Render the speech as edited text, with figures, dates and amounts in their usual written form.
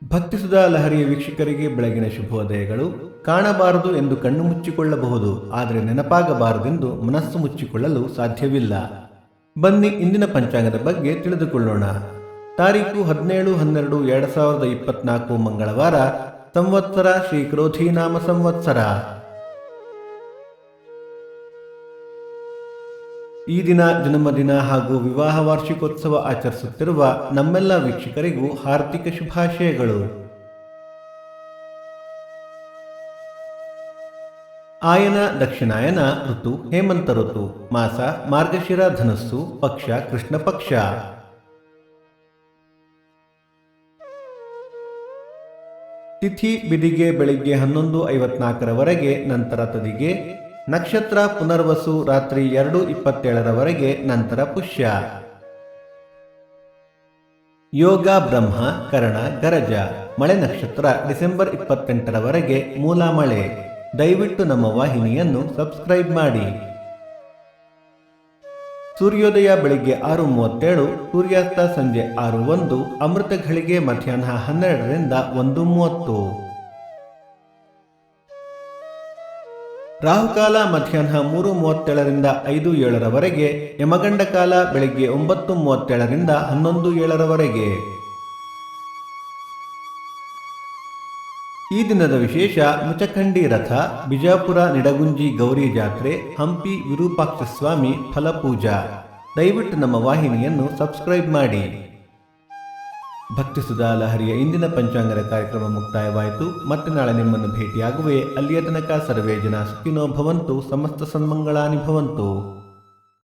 ಭಕ್ತಿಸುಧಾ ಲಹರಿಯ ವೀಕ್ಷಕರಿಗೆ ಬೆಳಗಿನ ಶುಭೋದಯಗಳು. ಕಾಣಬಾರದು ಎಂದು ಕಣ್ಣು ಮುಚ್ಚಿಕೊಳ್ಳಬಹುದು, ಆದರೆ ನೆನಪಾಗಬಾರದೆಂದು ಮನಸ್ಸು ಮುಚ್ಚಿಕೊಳ್ಳಲು ಸಾಧ್ಯವಿಲ್ಲ. ಬನ್ನಿ ಇಂದಿನ ಪಂಚಾಂಗದ ಬಗ್ಗೆ ತಿಳಿದುಕೊಳ್ಳೋಣ. ತಾರೀಕು 17-12-2024 ಮಂಗಳವಾರ. ಸಂವತ್ಸರ ಶ್ರೀ ಕ್ರೋಧಿನಾಮ ಸಂವತ್ಸರ. ಈ ದಿನ ಜನ್ಮದಿನ ಹಾಗೂ ವಿವಾಹ ವಾರ್ಷಿಕೋತ್ಸವ ಆಚರಿಸುತ್ತಿರುವ ನಮ್ಮೆಲ್ಲ ವೀಕ್ಷಕರಿಗೂ ಹಾರ್ದಿಕ ಶುಭಾಶಯಗಳು. ಆಯನ ದಕ್ಷಿಣಾಯನ ಋತು ಹೇಮಂತ ಋತು. ಮಾಸ ಮಾರ್ಗಶಿರ ಧನಸ್ಸು. ಪಕ್ಷ ಕೃಷ್ಣ ಪಕ್ಷ. ತಿಥಿ ಬಿದಿಗೆ ಬೆಳಿಗ್ಗೆ 11:54 ನಂತರ ತದಿಗೆ. ನಕ್ಷತ್ರ ಪುನರ್ವಸು ರಾತ್ರಿ 2:27 ನಂತರ ಪುಷ್ಯ. ಯೋಗ ಬ್ರಹ್ಮ ಕರ್ಣ ಗರಜ. ಮಳೆ ನಕ್ಷತ್ರ ಡಿಸೆಂಬರ್ 28 ಮೂಲ ಮಳೆ. ದಯವಿಟ್ಟು ನಮ್ಮ ವಾಹಿನಿಯನ್ನು ಸಬ್ಸ್ಕ್ರೈಬ್ ಮಾಡಿ. ಸೂರ್ಯೋದಯ ಬೆಳಿಗ್ಗೆ 6:37, ಸೂರ್ಯಾಸ್ತ ಸಂಜೆ 6:01, ಅಮೃತ ಘಳಿಗೆ ಮಧ್ಯಾಹ್ನ 12ರಿಂದ 1:30. ರಾಹುಕಾಲ ಮಧ್ಯಾಹ್ನ 3:37ರಿಂದ 5:07, ಯಮಗಂಡ ಕಾಲ ಬೆಳಿಗ್ಗೆ 9:37ರಿಂದ 11:07. ಈ ದಿನದ ವಿಶೇಷ: ಮುಚಖಂಡಿ ರಥ, ಬಿಜಾಪುರ ನಿಡಗುಂಜಿ ಗೌರಿ ಜಾತ್ರೆ, ಹಂಪಿ ವಿರೂಪಾಕ್ಷ ಸ್ವಾಮಿ ಫಲಪೂಜಾ. ದಯವಿಟ್ಟು ನಮ್ಮ ವಾಹಿನಿಯನ್ನು ಸಬ್ಸ್ಕ್ರೈಬ್ ಮಾಡಿ. ಭಕ್ತಿಸುಧಾ ಲಹರಿಯ ಇಂದಿನ ಪಂಚಾಂಗದ ಕಾರ್ಯಕ್ರಮ ಮುಕ್ತಾಯವಾಯಿತು. ಮತ್ತೆ ನಾಳೆ ನಿಮ್ಮನ್ನು ಭೇಟಿಯಾಗುವೆ. ಅಲ್ಲಿಯ ತನಕ ಸರ್ವೇ ಜನ ಸುಖಿನೋ ಭವಂತು, ಸಮಸ್ತ ಸನ್ಮಂಗಳಾನಿ ಭವಂತು.